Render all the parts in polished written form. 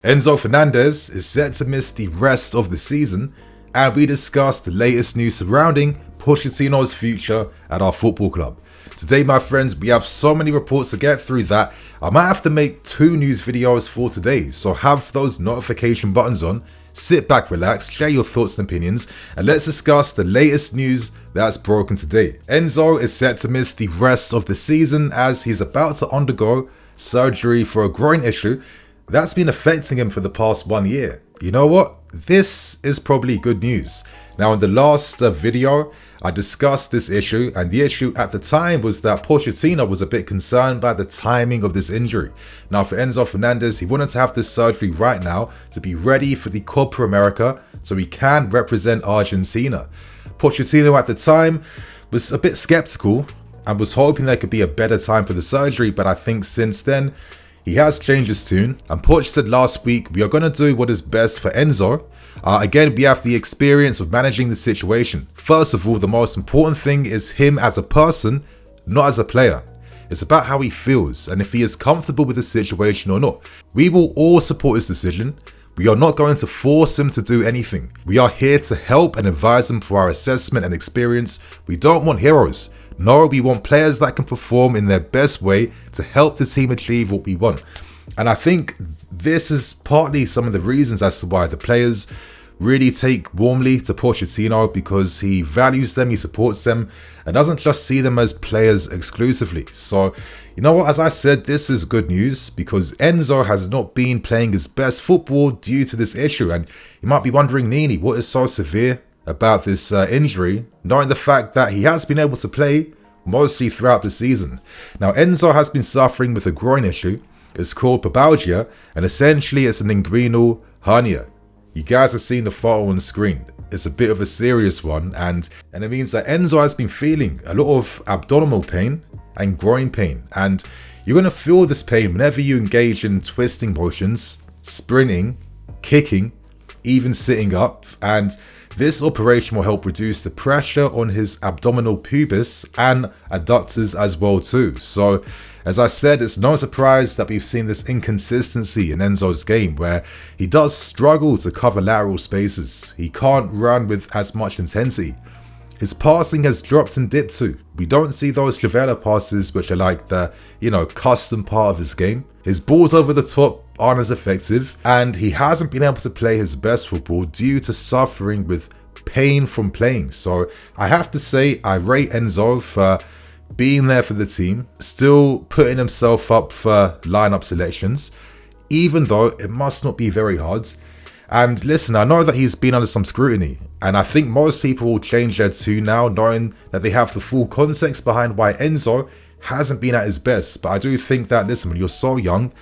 Enzo Fernandez is set to miss the rest of the season, and we discuss the latest news surrounding Pochettino's future at our football club. Today, my friends, we have so many reports to get through that I might have to make 2 news videos for today, so have those notification buttons on, sit back, relax, share your thoughts and opinions, and let's discuss the latest news that's broken today. Enzo is set to miss the rest of the season as he's about to undergo surgery for a groin issue that's been affecting him for the past 1 year. You know what? This is probably good news. Now, in the last video, I discussed this issue, and the issue at the time was that Pochettino was a bit concerned by the timing of this injury. Now, for Enzo Fernandez, he wanted to have this surgery right now to be ready for the Copa America so he can represent Argentina. Pochettino at the time was a bit skeptical and was hoping there could be a better time for the surgery, but I think since then, he has changed his tune, and Poch said last week, we are going to do what is best for Enzo. Again, we have the experience of managing the situation. First of all, the most important thing is him as a person, not as a player. It's about how he feels and if he is comfortable with the situation or not. We will all support his decision. We are not going to force him to do anything. We are here to help and advise him for our assessment and experience. We don't want heroes. No, we want players that can perform in their best way to help the team achieve what we want. And I think this is partly some of the reasons as to why the players really take warmly to Pochettino, because he values them, he supports them, and doesn't just see them as players exclusively. So, you know what, as I said, this is good news because Enzo has not been playing his best football due to this issue. And you might be wondering, Nini, what is so severe about this injury, knowing the fact that he has been able to play mostly throughout the season. Now, Enzo has been suffering with a groin issue. It's called pubalgia, and essentially it's an inguinal hernia. You guys have seen the photo on screen. It's a bit of a serious one, and it means that Enzo has been feeling a lot of abdominal pain and groin pain, and you're going to feel this pain whenever you engage in twisting motions, sprinting, kicking, even sitting up. And this operation will help reduce the pressure on his abdominal pubis and adductors as well too. So, as I said, it's no surprise that we've seen this inconsistency in Enzo's game where he does struggle to cover lateral spaces. He can't run with as much intensity. His passing has dropped and dipped too. We don't see those Javela passes, which are like the, custom part of his game. His balls over the top aren't as effective, and he hasn't been able to play his best football due to suffering with pain from playing. So I have to say, I rate Enzo for being there for the team, still putting himself up for lineup selections, even though it must not be very hard. And listen, I know that he's been under some scrutiny, and I think most people will change their tune now, knowing that they have the full context behind why Enzo hasn't been at his best. But I do think that, listen, when you're so young,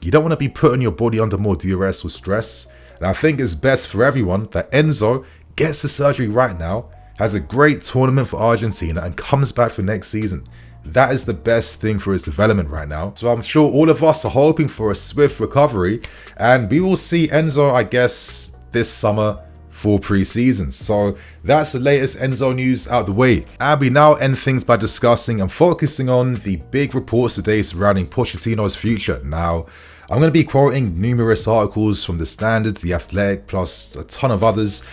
you don't want to be putting your body under more duress or stress. And I think it's best for everyone that Enzo gets the surgery right now, has a great tournament for Argentina, and comes back for next season. That is the best thing for his development right now. So I'm sure all of us are hoping for a swift recovery, and we will see Enzo, I guess, this summer for pre-season. So that's the latest Enzo news out of the way. And we now end things by discussing and focusing on the big reports today surrounding Pochettino's future. Now, I'm going to be quoting numerous articles from The Standard, The Athletic, plus a ton of others.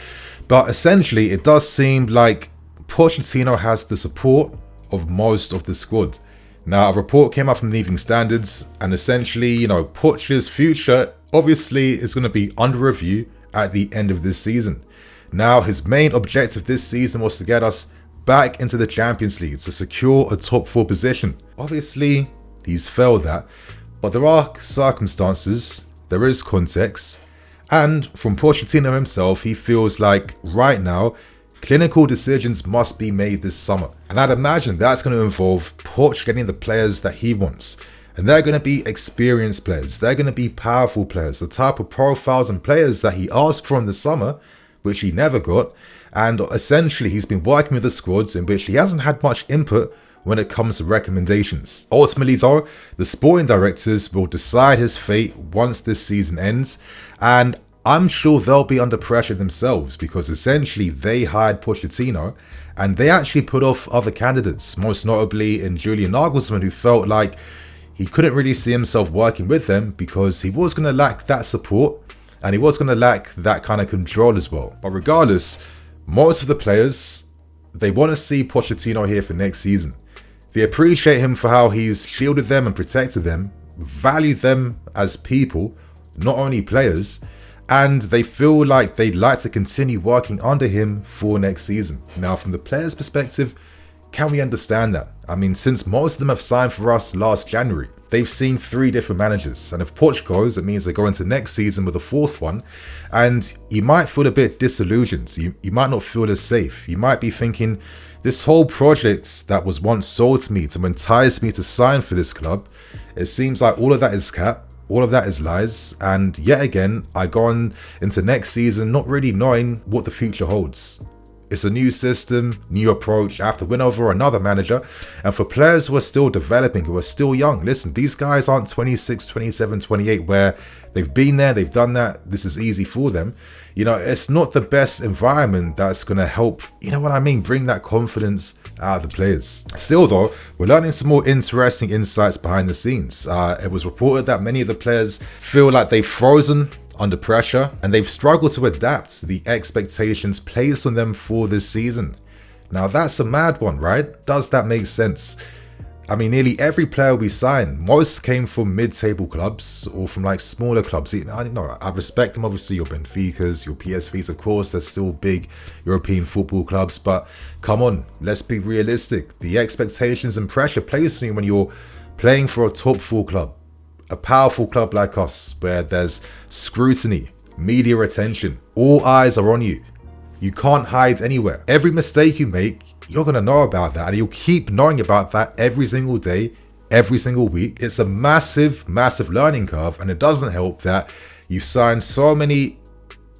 But essentially, it does seem like Pochettino has the support of most of the squad. Now, a report came out from the Evening Standards, and essentially, Poch's future obviously is going to be under review at the end of this season. Now, his main objective this season was to get us back into the Champions League to secure a top 4 position. Obviously, he's failed that, but there are circumstances, there is context, and from Pochettino himself, he feels like right now, clinical decisions must be made this summer. And I'd imagine that's going to involve Poch getting the players that he wants. And they're going to be experienced players. They're going to be powerful players. The type of profiles and players that he asked for in the summer, which he never got. And essentially, he's been working with the squads in which he hasn't had much input when it comes to recommendations. Ultimately though, the sporting directors will decide his fate once this season ends, and I'm sure they'll be under pressure themselves because essentially they hired Pochettino and they actually put off other candidates, most notably in Julian Nagelsmann, who felt like he couldn't really see himself working with them because he was going to lack that support and he was going to lack that kind of control as well. But regardless, most of the players, they want to see Pochettino here for next season. They appreciate him for how he's shielded them and protected them, value them as people, not only players, and they feel like they'd like to continue working under him for next season. Now, from the players' perspective, can we understand that? I mean, since most of them have signed for us last January, they've seen 3 different managers. And if Poch goes, it means they go into next season with a 4th one. And you might feel a bit disillusioned. You might not feel as safe. You might be thinking, this whole project that was once sold to me to entice me to sign for this club, it seems like all of that is cap. All of that is lies, and yet again, I go on into next season not really knowing what the future holds. It's a new system, new approach. I have to win over another manager, and for players who are still developing, who are still young, listen, these guys aren't 26, 27, 28, where they've been there, they've done that, this is easy for them. You know, it's not the best environment that's going to help, you know what I mean, bring that confidence out of the players. Still though, we're learning some more interesting insights behind the scenes. It was reported that many of the players feel like they've frozen under pressure and they've struggled to adapt to the expectations placed on them for this season. Now that's a mad one, right? Does that make sense? I mean, nearly every player we signed, most came from mid-table clubs or from like smaller clubs. I respect them, obviously, your Benficas, your PSVs, of course, they're still big European football clubs, but come on, let's be realistic. The expectations and pressure placed on you when you're playing for a top 4 club, a powerful club like us, where there's scrutiny, media attention, all eyes are on you. You can't hide anywhere. Every mistake you make, you're going to know about that, and you'll keep knowing about that every single day, every single week. It's a massive, massive learning curve, and it doesn't help that you've signed so many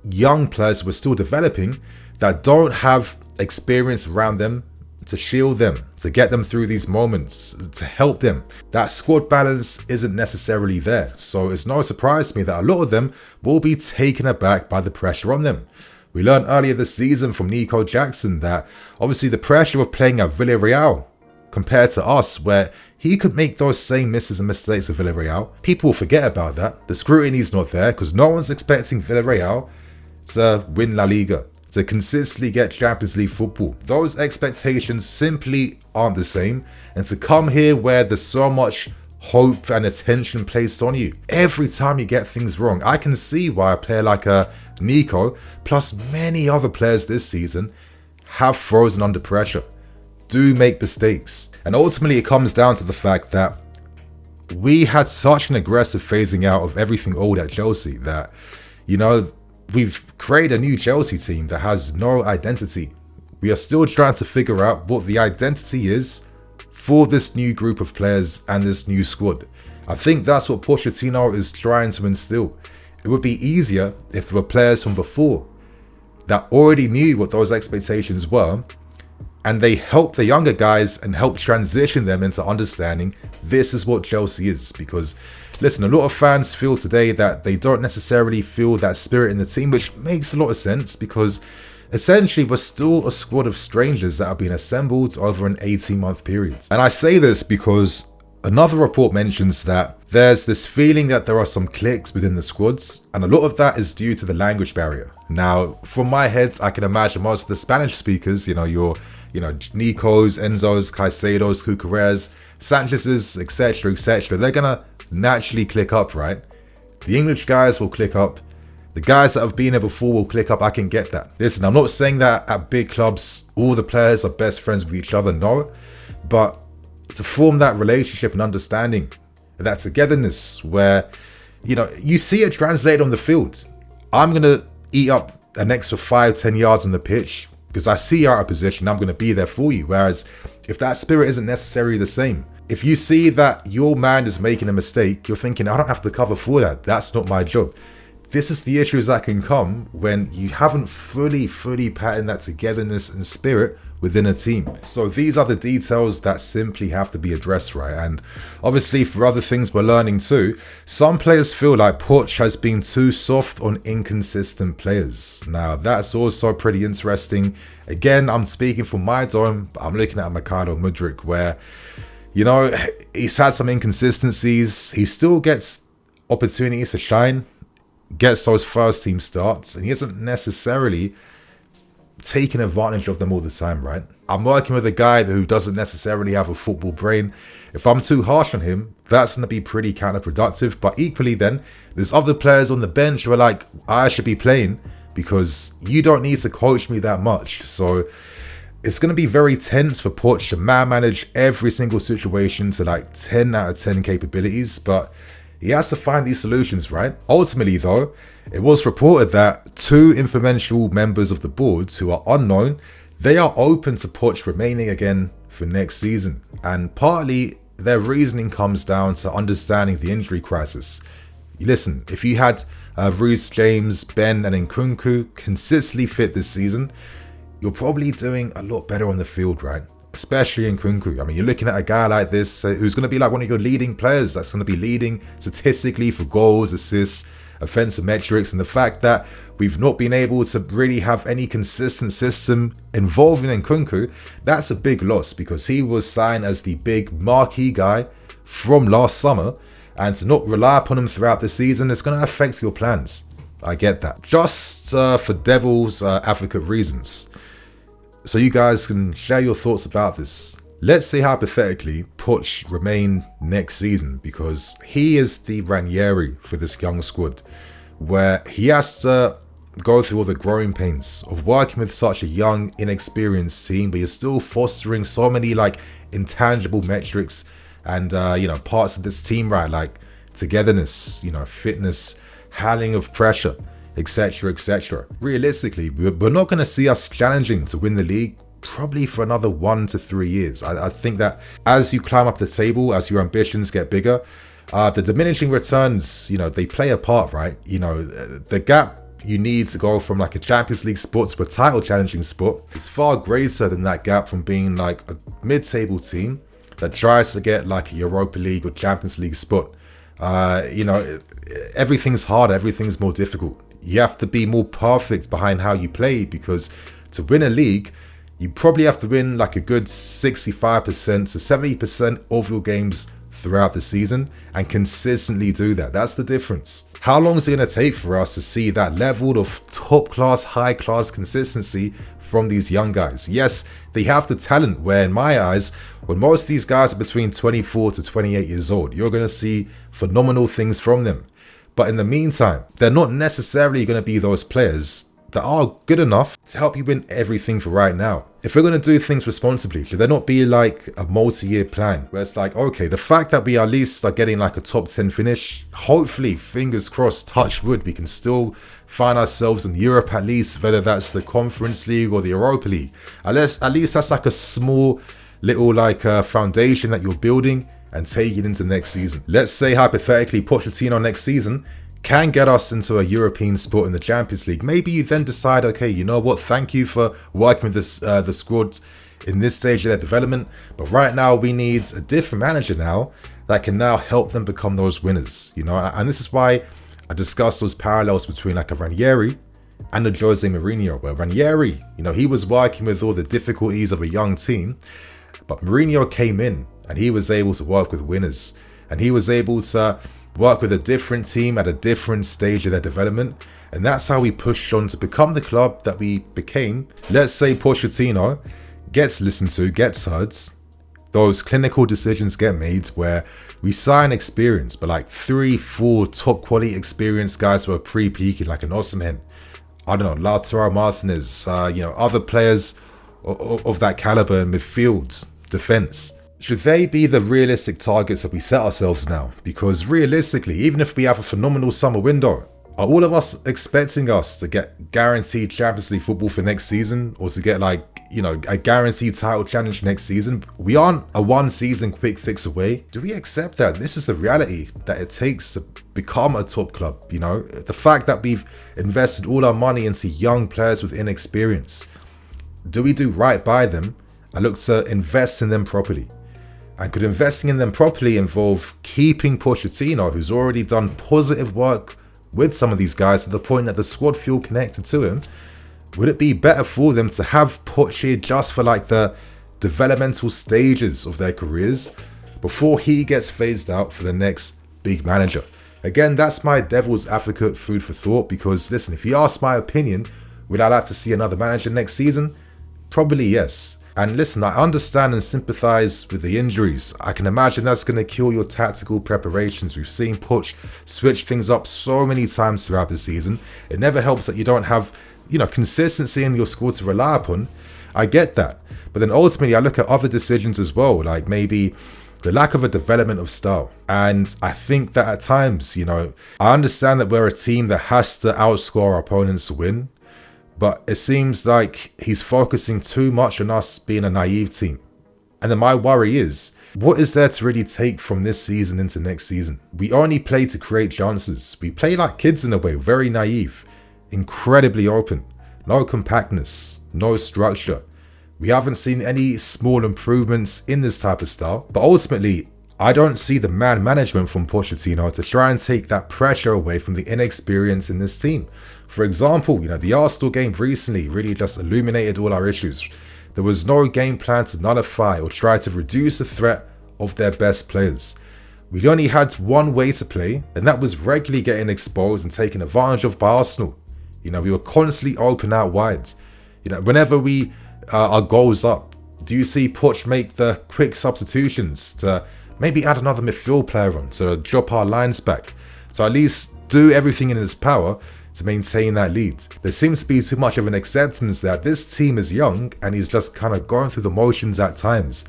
young players who are still developing that don't have experience around them to shield them, to get them through these moments, to help them. That squad balance isn't necessarily there, so it's no surprise to me that a lot of them will be taken aback by the pressure on them. We learned earlier this season from Nico Jackson that obviously the pressure of playing at Villarreal compared to us, where he could make those same misses and mistakes at Villarreal, people will forget about that. The scrutiny's not there because no one's expecting Villarreal to win La Liga, to consistently get Champions League football. Those expectations simply aren't the same, and to come here where there's so much hope and attention placed on you every time you get things wrong. I can see why a player like Nico, plus many other players this season, have frozen under pressure, do make mistakes. And ultimately it comes down to the fact that we had such an aggressive phasing out of everything old at Chelsea that, you know, we've created a new Chelsea team that has no identity. We are still trying to figure out what the identity is for this new group of players and this new squad. I think that's what Pochettino is trying to instill. It would be easier if there were players from before that already knew what those expectations were, and they helped the younger guys and helped transition them into understanding this is what Chelsea is. Because listen, a lot of fans feel today that they don't necessarily feel that spirit in the team, which makes a lot of sense because essentially we're still a squad of strangers that have been assembled over an 18-month period. And I say this because another report mentions that there's this feeling that there are some cliques within the squads, and a lot of that is due to the language barrier. Now, from my head, I can imagine most of the Spanish speakers, your Nicos, Enzos, Caicedos, Cucurelles, Sanchez's, etc., they're gonna naturally click up, right? The English guys will click up. The guys that have been here before will click up. I can get that. Listen, I'm not saying that at big clubs all the players are best friends with each other, no. But to form that relationship and understanding, that togetherness where, you see it translated on the field. I'm going to eat up an extra 5-10 yards on the pitch because I see you're out of position. I'm going to be there for you. Whereas if that spirit isn't necessarily the same, if you see that your man is making a mistake, you're thinking, I don't have to cover for that. That's not my job. This is the issues that can come when you haven't fully patterned that togetherness and spirit within a team. So these are the details that simply have to be addressed, right? And obviously for other things we're learning too, some players feel like Poch has been too soft on inconsistent players. Now that's also pretty interesting. Again, I'm speaking from my dome, but I'm looking at Mikhailo Mudryk where, You know, he's had some inconsistencies. He still gets opportunities to shine, gets those first team starts, and he isn't necessarily taking advantage of them all the time, right? I'm working with a guy who doesn't necessarily have a football brain. If I'm too harsh on him, that's going to be pretty counterproductive. But equally then, there's other players on the bench who are like, I should be playing because you don't need to coach me that much. So it's going to be very tense for Poch to manage every single situation to like 10 out of 10 capabilities. But he has to find these solutions, right? Ultimately, though, it was reported that two influential members of the board who are unknown, they are open to Poch remaining again for next season. And partly their reasoning comes down to understanding the injury crisis. Listen, if you had Reece James, Ben and Nkunku consistently fit this season, you're probably doing a lot better on the field, right? Especially in Nkunku. I mean, you're looking at a guy like this who's going to be like one of your leading players that's going to be leading statistically for goals, assists, offensive metrics, and the fact that we've not been able to really have any consistent system involving Nkunku, that's a big loss because he was signed as the big marquee guy from last summer, and to not rely upon him throughout the season is going to affect your plans. I get that. Just for devil's advocate reasons, so you guys can share your thoughts about this. Let's say hypothetically Poch remain next season because he is the Ranieri for this young squad, where he has to go through all the growing pains of working with such a young, inexperienced team, but you're still fostering so many like intangible metrics and parts of this team, right? Like togetherness, fitness, handling of pressure, etc, etc. Realistically, we're not going to see us challenging to win the league probably for another 1 to 3 years. I think that as you climb up the table, as your ambitions get bigger, the diminishing returns, they play a part, right? The gap you need to go from like a Champions League spot to a title challenging spot is far greater than that gap from being like a mid-table team that tries to get like a Europa League or Champions League spot. Everything's harder, everything's more difficult. You have to be more perfect behind how you play because to win a league, you probably have to win like a good 65% to 70% of your games throughout the season and consistently do that. That's the difference. How long is it going to take for us to see that level of top class, high class consistency from these young guys? Yes, they have the talent, where in my eyes, when most of these guys are between 24 to 28 years old, you're going to see phenomenal things from them. But in the meantime, they're not necessarily going to be those players that are good enough to help you win everything for right now. If we're going to do things responsibly, should there not be like a multi-year plan where it's like, okay, the fact that we at least are getting like a top 10 finish, hopefully, fingers crossed, touch wood, we can still find ourselves in Europe at least, whether that's the Conference League or the Europa League. At least that's like a small little like foundation that you're building and take it into next season. Let's say hypothetically Pochettino next season can get us into a European spot in the Champions League. Maybe you then decide, okay, you know what, thank you for working with this the squad in this stage of their development, but right now we need a different manager now that can now help them become those winners, and this is why I discussed those parallels between like a Ranieri and a Jose Mourinho, where Ranieri, he was working with all the difficulties of a young team, but Mourinho came in and he was able to work with winners, and he was able to work with a different team at a different stage of their development, and that's how we pushed on to become the club that we became. Let's say Pochettino gets listened to, gets heard, those clinical decisions get made where we sign experience, but like 3-4 top quality experienced guys who are pre-peaking, like an Osimhen, I don't know, Lautaro Martinez, other players of that caliber in midfield, defense. Should they be the realistic targets that we set ourselves now? Because realistically, even if we have a phenomenal summer window, are all of us expecting us to get guaranteed Champions League football for next season, or to get like, a guaranteed title challenge next season? We aren't a one season quick fix away. Do we accept that this is the reality that it takes to become a top club? The fact that we've invested all our money into young players with inexperience. Do we do right by them and look to invest in them properly? And could investing in them properly involve keeping Pochettino, who's already done positive work with some of these guys to the point that the squad feel connected to him? Would it be better for them to have Poch here just for like the developmental stages of their careers, before he gets phased out for the next big manager. Again, that's my devil's advocate food for thought, because listen, if you ask my opinion, would I like to see another manager next season? Probably yes. And listen, I understand and sympathise with the injuries. I can imagine that's going to kill your tactical preparations. We've seen Poch switch things up so many times throughout the season. It never helps that you don't have, consistency in your squad to rely upon. I get that. But then ultimately I look at other decisions as well, like maybe the lack of a development of style. And I think that at times, I understand that we're a team that has to outscore our opponents to win. But it seems like he's focusing too much on us being a naive team. And then my worry is, what is there to really take from this season into next season? We only play to create chances. We play like kids in a way, very naive, incredibly open, no compactness, no structure. We haven't seen any small improvements in this type of style. But ultimately, I don't see the man management from Pochettino to try and take that pressure away from the inexperience in this team. For example, the Arsenal game recently really just illuminated all our issues. There was no game plan to nullify or try to reduce the threat of their best players. We only had one way to play, and that was regularly getting exposed and taken advantage of by Arsenal. We were constantly open out wide. Whenever we our goals up, do you see Poch make the quick substitutions to maybe add another midfield player on to drop our lines back, to at least do everything in his power to maintain that lead? There seems to be too much of an acceptance that this team is young and he's just kind of going through the motions at times.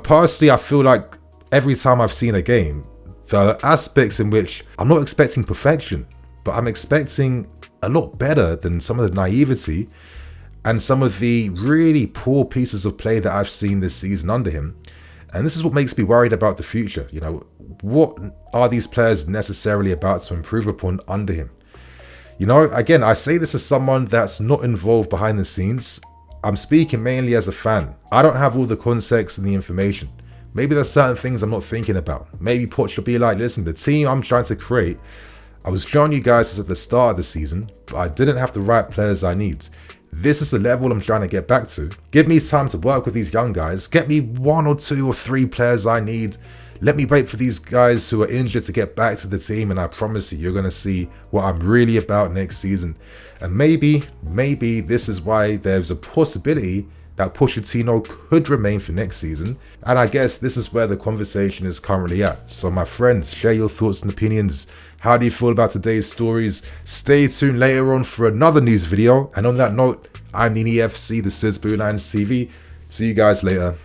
Personally, I feel like every time I've seen a game, the aspects in which I'm not expecting perfection, but I'm expecting a lot better than some of the naivety and some of the really poor pieces of play that I've seen this season under him. And this is what makes me worried about the future. What are these players necessarily about to improve upon under him? Again, I say this as someone that's not involved behind the scenes. I'm speaking mainly as a fan. I don't have all the context and the information. Maybe there's certain things I'm not thinking about. Maybe Poch should be like, listen, the team I'm trying to create, I was showing you guys this at the start of the season, but I didn't have the right players I need. This is the level I'm trying to get back to. Give me time to work with these young guys. Get me 1 or 2 or 3 players I need. Let me wait for these guys who are injured to get back to the team, and I promise you're going to see what I'm really about next season. And maybe this is why there's a possibility that Pochettino could remain for next season. And I guess this is where the conversation is currently at. So my friends, share your thoughts and opinions. How do you feel about today's stories? Stay tuned later on for another news video. And on that note, I'm Nini FC, the Sisboo Lines TV. See you guys later.